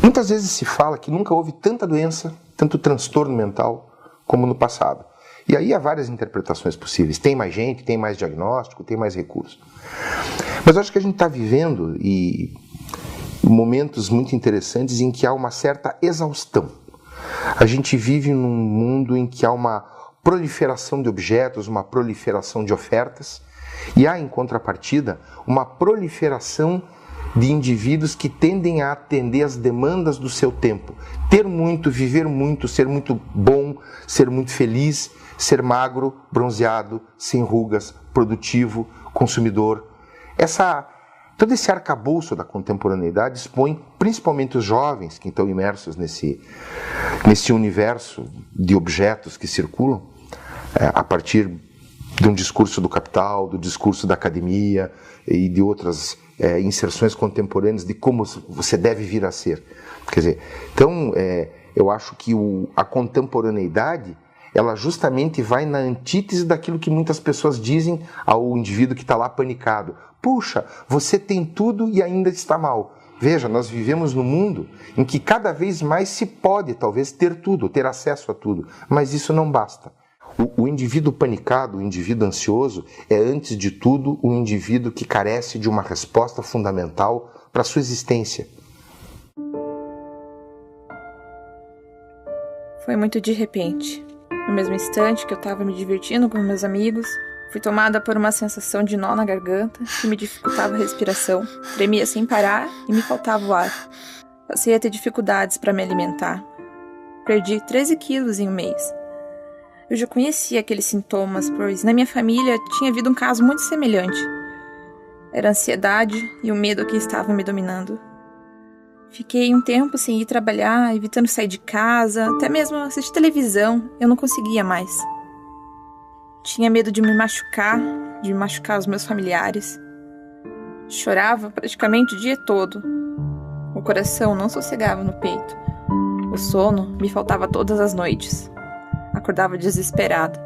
Muitas vezes se fala que nunca houve tanta doença, tanto transtorno mental como no passado. E aí há várias interpretações possíveis. Tem mais gente, tem mais diagnóstico, tem mais recursos. Mas eu acho que a gente está vivendo momentos muito interessantes em que há uma certa exaustão. A gente vive num mundo em que há uma proliferação de objetos, uma proliferação de ofertas, e há, em contrapartida, uma proliferação de indivíduos que tendem a atender às demandas do seu tempo. Ter muito, viver muito, ser muito bom, ser muito feliz, ser magro, bronzeado, sem rugas, produtivo, consumidor. Todo esse arcabouço da contemporaneidade expõe principalmente os jovens que estão imersos nesse universo de objetos que circulam a partir de um discurso do capital, do discurso da academia e de outras inserções contemporâneas de como você deve vir a ser. Quer dizer, então, eu acho que a contemporaneidade ela justamente vai na antítese daquilo que muitas pessoas dizem ao indivíduo que está lá panicado. Puxa, você tem tudo e ainda está mal. Veja, nós vivemos num mundo em que cada vez mais se pode, talvez, ter tudo, ter acesso a tudo, mas isso não basta. O indivíduo panicado, o indivíduo ansioso, é, antes de tudo, um indivíduo que carece de uma resposta fundamental para a sua existência. Foi muito de repente. No mesmo instante que eu estava me divertindo com meus amigos, fui tomada por uma sensação de nó na garganta que me dificultava a respiração, tremia sem parar e me faltava o ar. Passei a ter dificuldades para me alimentar. Perdi 13 quilos em um mês. Eu já conhecia aqueles sintomas, pois na minha família tinha havido um caso muito semelhante. Era a ansiedade e o medo que estavam me dominando. Fiquei um tempo sem ir trabalhar, evitando sair de casa, até mesmo assistir televisão, eu não conseguia mais. Tinha medo de me machucar os meus familiares. Chorava praticamente o dia todo. O coração não sossegava no peito. O sono me faltava todas as noites. Acordava desesperada.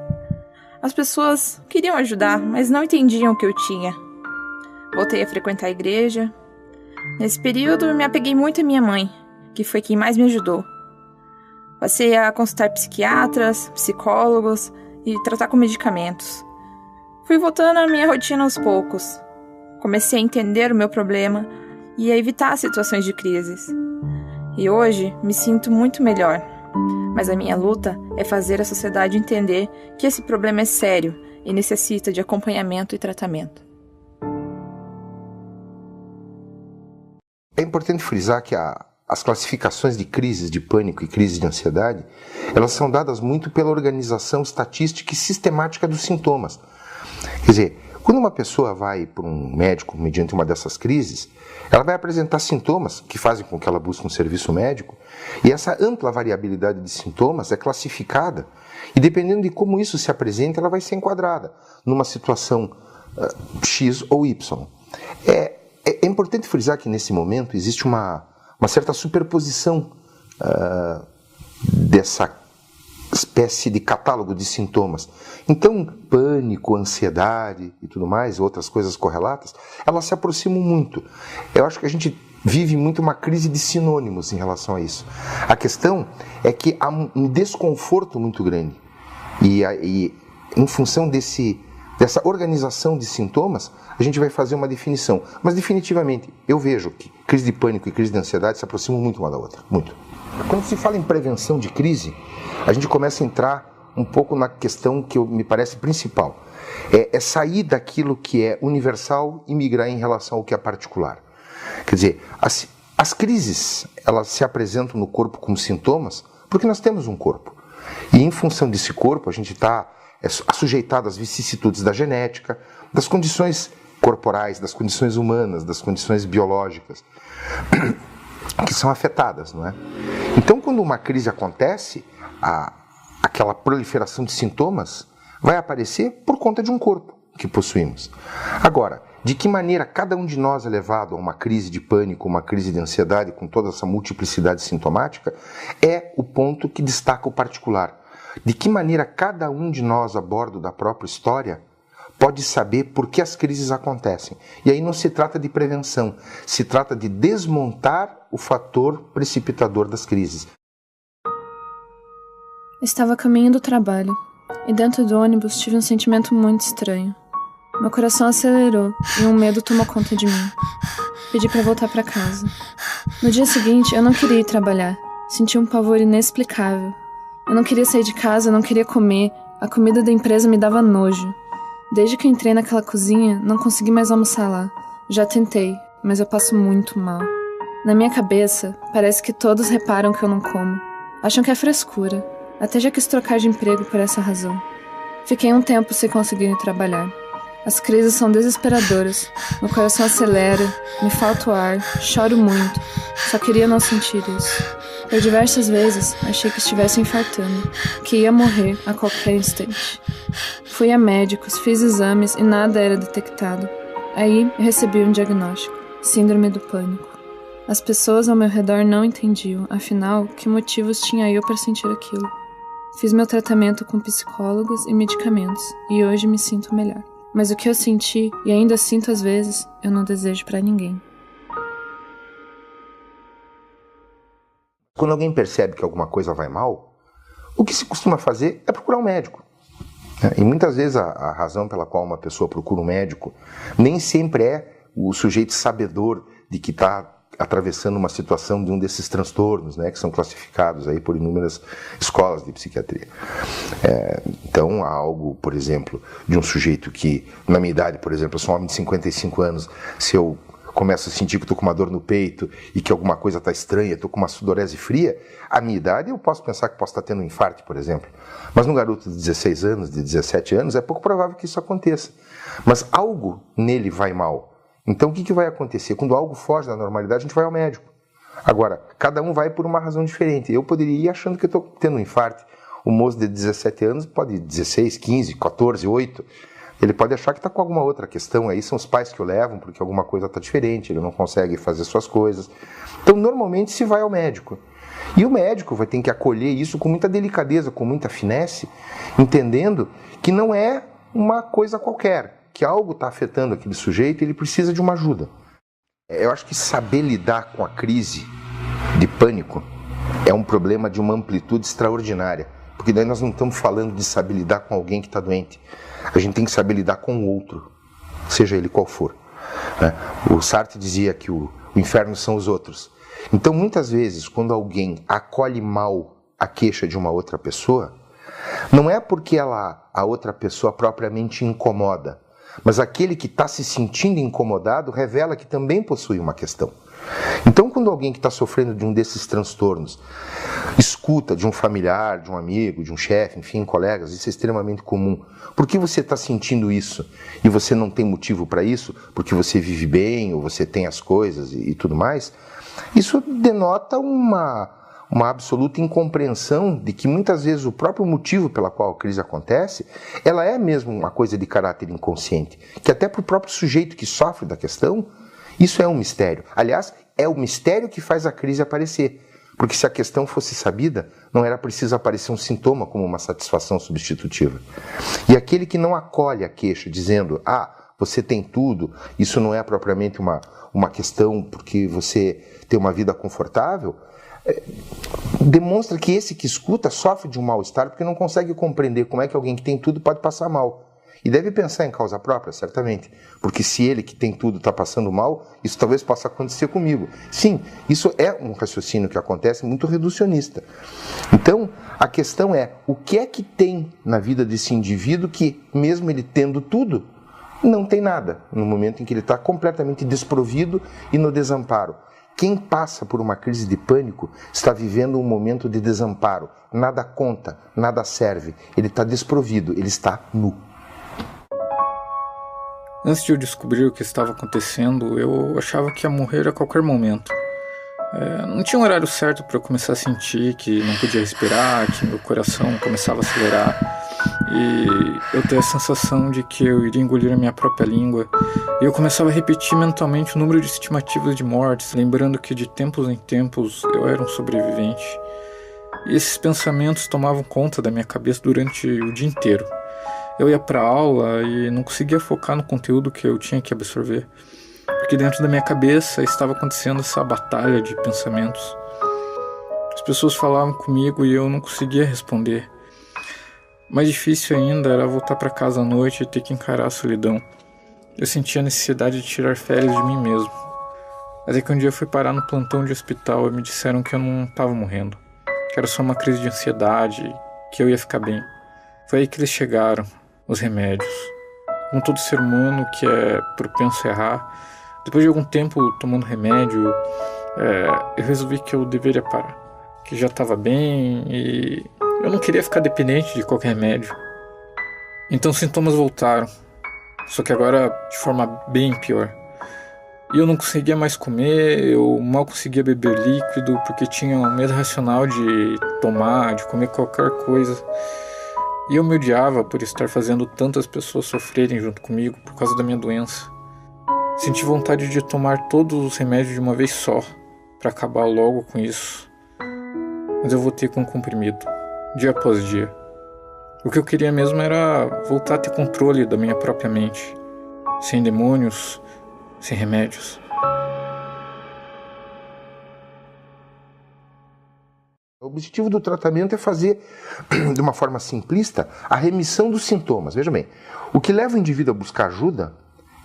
As pessoas queriam ajudar, mas não entendiam o que eu tinha. Voltei a frequentar a igreja. Nesse período, eu me apeguei muito à minha mãe, que foi quem mais me ajudou. Passei a consultar psiquiatras, psicólogos e tratar com medicamentos. Fui voltando à minha rotina aos poucos. Comecei a entender o meu problema e a evitar situações de crises. E hoje me sinto muito melhor. Mas a minha luta é fazer a sociedade entender que esse problema é sério e necessita de acompanhamento e tratamento. É importante frisar que as classificações de crises de pânico e crises de ansiedade, elas são dadas muito pela organização estatística e sistemática dos sintomas. Quer dizer, quando uma pessoa vai para um médico mediante uma dessas crises, ela vai apresentar sintomas que fazem com que ela busque um serviço médico, e essa ampla variabilidade de sintomas é classificada, e dependendo de como isso se apresenta, ela vai ser enquadrada numa situação X ou Y. É importante frisar que nesse momento existe uma certa superposição dessa espécie de catálogo de sintomas. Então, pânico, ansiedade e tudo mais, outras coisas correlatas, elas se aproximam muito. Eu acho que a gente vive muito uma crise de sinônimos em relação a isso. A questão é que há um desconforto muito grande. E em função dessa organização de sintomas, a gente vai fazer uma definição. Mas, definitivamente, eu vejo que crise de pânico e crise de ansiedade se aproximam muito uma da outra. Muito. Quando se fala em prevenção de crise, a gente começa a entrar um pouco na questão que me parece principal. É sair daquilo que é universal e migrar em relação ao que é particular. Quer dizer, as crises, elas se apresentam no corpo como sintomas porque nós temos um corpo. E em função desse corpo, a gente está sujeitado às vicissitudes da genética, das condições corporais, das condições humanas, das condições biológicas, que são afetadas, não é? Então, quando uma crise acontece, aquela proliferação de sintomas vai aparecer por conta de um corpo que possuímos. Agora, de que maneira cada um de nós é levado a uma crise de pânico, uma crise de ansiedade, com toda essa multiplicidade sintomática, é o ponto que destaca o particular. De que maneira cada um de nós, a bordo da própria história, pode saber por que as crises acontecem. E aí não se trata de prevenção, se trata de desmontar o fator precipitador das crises. Estava a caminho do trabalho e dentro do ônibus tive um sentimento muito estranho. Meu coração acelerou e um medo tomou conta de mim. Pedi para voltar para casa. No dia seguinte eu não queria ir trabalhar. Senti um pavor inexplicável. Eu não queria sair de casa, eu não queria comer. A comida da empresa me dava nojo. Desde que entrei naquela cozinha, não consegui mais almoçar lá. Já tentei, mas eu passo muito mal. Na minha cabeça, parece que todos reparam que eu não como. Acham que é frescura. Até já quis trocar de emprego por essa razão. Fiquei um tempo sem conseguir trabalhar. As crises são desesperadoras. Meu coração acelera, me falta o ar, choro muito. Só queria não sentir isso. Por diversas vezes, achei que estivesse infartando, que ia morrer a qualquer instante. Fui a médicos, fiz exames e nada era detectado. Aí, eu recebi um diagnóstico: síndrome do pânico. As pessoas ao meu redor não entendiam, afinal, que motivos tinha eu para sentir aquilo. Fiz meu tratamento com psicólogos e medicamentos, e hoje me sinto melhor. Mas o que eu senti, e ainda sinto às vezes, eu não desejo para ninguém. Quando alguém percebe que alguma coisa vai mal, o que se costuma fazer é procurar um médico. E muitas vezes a razão pela qual uma pessoa procura um médico nem sempre é o sujeito sabedor de que está atravessando uma situação de um desses transtornos, que são classificados aí por inúmeras escolas de psiquiatria. Então, há algo, por exemplo, de um sujeito que, na minha idade, por exemplo, eu sou um homem de 55 anos, se eu começo a sentir que estou com uma dor no peito e que alguma coisa está estranha, estou com uma sudorese fria, à minha idade eu posso pensar que posso estar tendo um infarto, por exemplo. Mas num garoto de 16 anos, de 17 anos, é pouco provável que isso aconteça. Mas algo nele vai mal. Então o que vai acontecer? Quando algo foge da normalidade, a gente vai ao médico. Agora, cada um vai por uma razão diferente. Eu poderia ir achando que eu estou tendo um infarto. O moço de 17 anos pode 16, 15, 14, 8... Ele pode achar que está com alguma outra questão, aí são os pais que o levam, porque alguma coisa está diferente, ele não consegue fazer suas coisas. Então, normalmente, se vai ao médico. E o médico vai ter que acolher isso com muita delicadeza, com muita finesse, entendendo que não é uma coisa qualquer, que algo está afetando aquele sujeito e ele precisa de uma ajuda. Eu acho que saber lidar com a crise de pânico é um problema de uma amplitude extraordinária, porque daí nós não estamos falando de saber lidar com alguém que está doente. A gente tem que saber lidar com o outro, seja ele qual for. O Sartre dizia que o inferno são os outros. Então, muitas vezes, quando alguém acolhe mal a queixa de uma outra pessoa, não é porque a outra pessoa propriamente incomoda, mas aquele que está se sentindo incomodado revela que também possui uma questão. Então, quando alguém que está sofrendo de um desses transtornos escuta de um familiar, de um amigo, de um chefe, enfim, colegas, isso é extremamente comum. Por que você está sentindo isso e você não tem motivo para isso? Porque você vive bem ou você tem as coisas e tudo mais? Isso denota uma absoluta incompreensão de que muitas vezes o próprio motivo pela qual a crise acontece, ela é mesmo uma coisa de caráter inconsciente, que até para o próprio sujeito que sofre da questão, isso é um mistério. Aliás, é o mistério que faz a crise aparecer. Porque se a questão fosse sabida, não era preciso aparecer um sintoma como uma satisfação substitutiva. E aquele que não acolhe a queixa, dizendo, você tem tudo, isso não é propriamente uma questão porque você tem uma vida confortável, demonstra que esse que escuta sofre de um mal-estar porque não consegue compreender como é que alguém que tem tudo pode passar mal. E deve pensar em causa própria, certamente, porque se ele que tem tudo está passando mal, isso talvez possa acontecer comigo. Sim, isso é um raciocínio que acontece muito reducionista. Então, a questão é, o que é que tem na vida desse indivíduo que, mesmo ele tendo tudo, não tem nada, no momento em que ele está completamente desprovido e no desamparo. Quem passa por uma crise de pânico está vivendo um momento de desamparo. Nada conta, nada serve, ele está desprovido, ele está nu. Antes de eu descobrir o que estava acontecendo, eu achava que ia morrer a qualquer momento. Não tinha um horário certo para eu começar a sentir que não podia respirar, que meu coração começava a acelerar. E eu tenho a sensação de que eu iria engolir a minha própria língua. E eu começava a repetir mentalmente o número de estimativas de mortes, lembrando que de tempos em tempos eu era um sobrevivente. E esses pensamentos tomavam conta da minha cabeça durante o dia inteiro. Eu ia para aula e não conseguia focar no conteúdo que eu tinha que absorver, porque dentro da minha cabeça estava acontecendo essa batalha de pensamentos. As pessoas falavam comigo e eu não conseguia responder. Mais difícil ainda era voltar para casa à noite e ter que encarar a solidão. Eu sentia a necessidade de tirar férias de mim mesmo. Até que um dia eu fui parar no plantão de hospital e me disseram que eu não estava morrendo, que era só uma crise de ansiedade, que eu ia ficar bem. Foi aí que eles chegaram, os remédios. Como todo ser humano que é propenso a errar, depois de algum tempo tomando remédio, eu resolvi que eu deveria parar, que já estava bem e eu não queria ficar dependente de qualquer remédio. Então os sintomas voltaram, só que agora de forma bem pior. E eu não conseguia mais comer, eu mal conseguia beber líquido, porque tinha um medo racional de tomar, de comer qualquer coisa. E eu me odiava por estar fazendo tantas pessoas sofrerem junto comigo por causa da minha doença. Senti vontade de tomar todos os remédios de uma vez só, para acabar logo com isso. Mas eu voltei com um comprimido, dia após dia. O que eu queria mesmo era voltar a ter controle da minha própria mente, sem demônios, sem remédios. O objetivo do tratamento é fazer, de uma forma simplista, a remissão dos sintomas. Veja bem, o que leva o indivíduo a buscar ajuda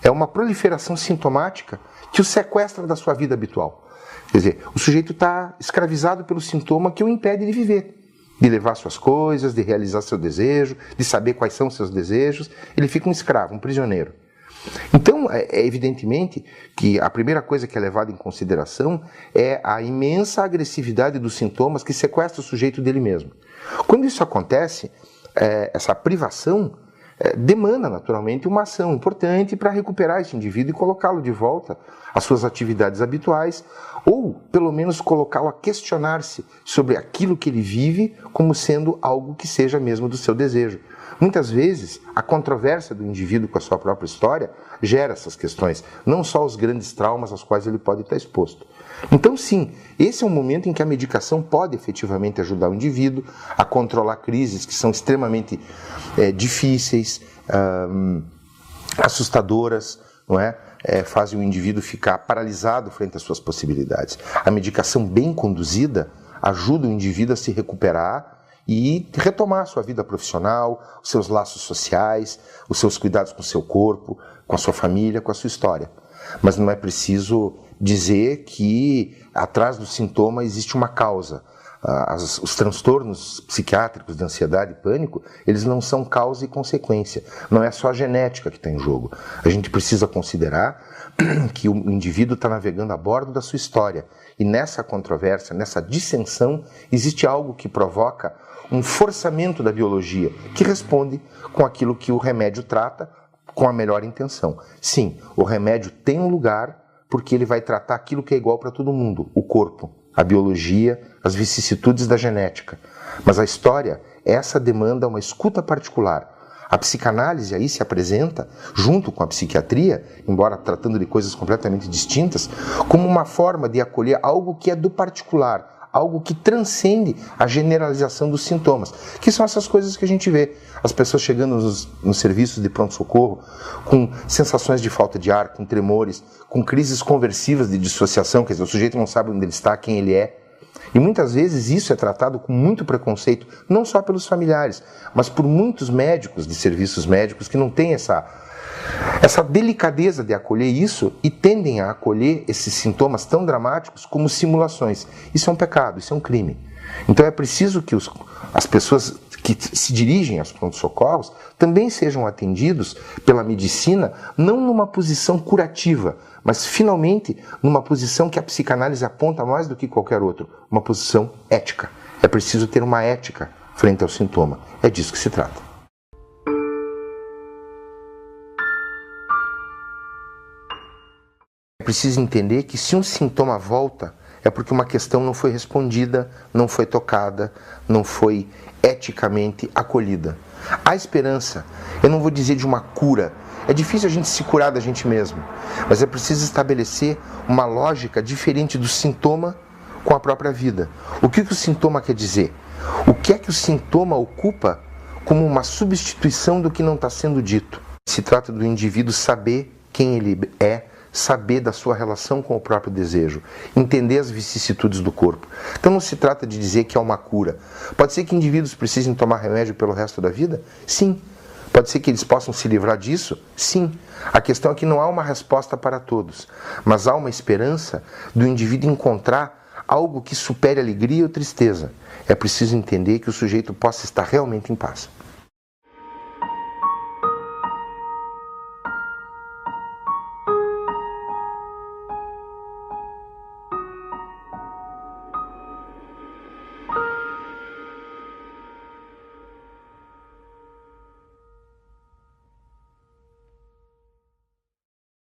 é uma proliferação sintomática que o sequestra da sua vida habitual. Quer dizer, o sujeito está escravizado pelo sintoma que o impede de viver, de levar suas coisas, de realizar seu desejo, de saber quais são seus desejos. Ele fica um escravo, um prisioneiro. Então, evidentemente que a primeira coisa que é levada em consideração é a imensa agressividade dos sintomas que sequestra o sujeito dele mesmo. Quando isso acontece, essa privação demanda naturalmente uma ação importante para recuperar esse indivíduo e colocá-lo de volta às suas atividades habituais, ou pelo menos colocá-lo a questionar-se sobre aquilo que ele vive como sendo algo que seja mesmo do seu desejo. Muitas vezes, a controvérsia do indivíduo com a sua própria história gera essas questões, não só os grandes traumas aos quais ele pode estar exposto. Então, sim, esse é um momento em que a medicação pode efetivamente ajudar o indivíduo a controlar crises que são extremamente difíceis, assustadoras, não é? Fazem o indivíduo ficar paralisado frente às suas possibilidades. A medicação bem conduzida ajuda o indivíduo a se recuperar e retomar a sua vida profissional, os seus laços sociais, os seus cuidados com o seu corpo, com a sua família, com a sua história. Mas não é preciso dizer que atrás do sintoma existe uma causa. Os transtornos psiquiátricos de ansiedade e pânico, eles não são causa e consequência. Não é só a genética que está em jogo. A gente precisa considerar que o indivíduo está navegando a bordo da sua história. E nessa controvérsia, nessa dissensão, existe algo que provoca um forçamento da biologia, que responde com aquilo que o remédio trata, com a melhor intenção. Sim, o remédio tem um lugar, porque ele vai tratar aquilo que é igual para todo mundo, o corpo, a biologia, as vicissitudes da genética. Mas a história, essa demanda uma escuta particular. A psicanálise aí se apresenta, junto com a psiquiatria, embora tratando de coisas completamente distintas, como uma forma de acolher algo que é do particular, algo que transcende a generalização dos sintomas, que são essas coisas que a gente vê. As pessoas chegando nos serviços de pronto-socorro com sensações de falta de ar, com tremores, com crises conversivas de dissociação, quer dizer, o sujeito não sabe onde ele está, quem ele é. E muitas vezes isso é tratado com muito preconceito, não só pelos familiares, mas por muitos médicos de serviços médicos que não têm essa delicadeza de acolher isso e tendem a acolher esses sintomas tão dramáticos como simulações. Isso é um pecado, isso é um crime. Então é preciso que as pessoas que se dirigem aos pronto-socorros também sejam atendidos pela medicina, não numa posição curativa, mas finalmente numa posição que a psicanálise aponta mais do que qualquer outro, uma posição ética. É preciso ter uma ética frente ao sintoma. É disso que se trata. É preciso entender que se um sintoma volta, é porque uma questão não foi respondida, não foi tocada, não foi eticamente acolhida. Há esperança, eu não vou dizer de uma cura, é difícil a gente se curar da gente mesmo, mas é preciso estabelecer uma lógica diferente do sintoma com a própria vida. O que o sintoma quer dizer? O que é que o sintoma ocupa como uma substituição do que não está sendo dito. Se trata do indivíduo saber quem ele é, saber da sua relação com o próprio desejo, entender as vicissitudes do corpo. Então não se trata de dizer que é uma cura. Pode ser que indivíduos precisem tomar remédio pelo resto da vida? Sim. Pode ser que eles possam se livrar disso? Sim. A questão é que não há uma resposta para todos, mas há uma esperança do indivíduo encontrar algo que supere a alegria ou tristeza. É preciso entender que o sujeito possa estar realmente em paz.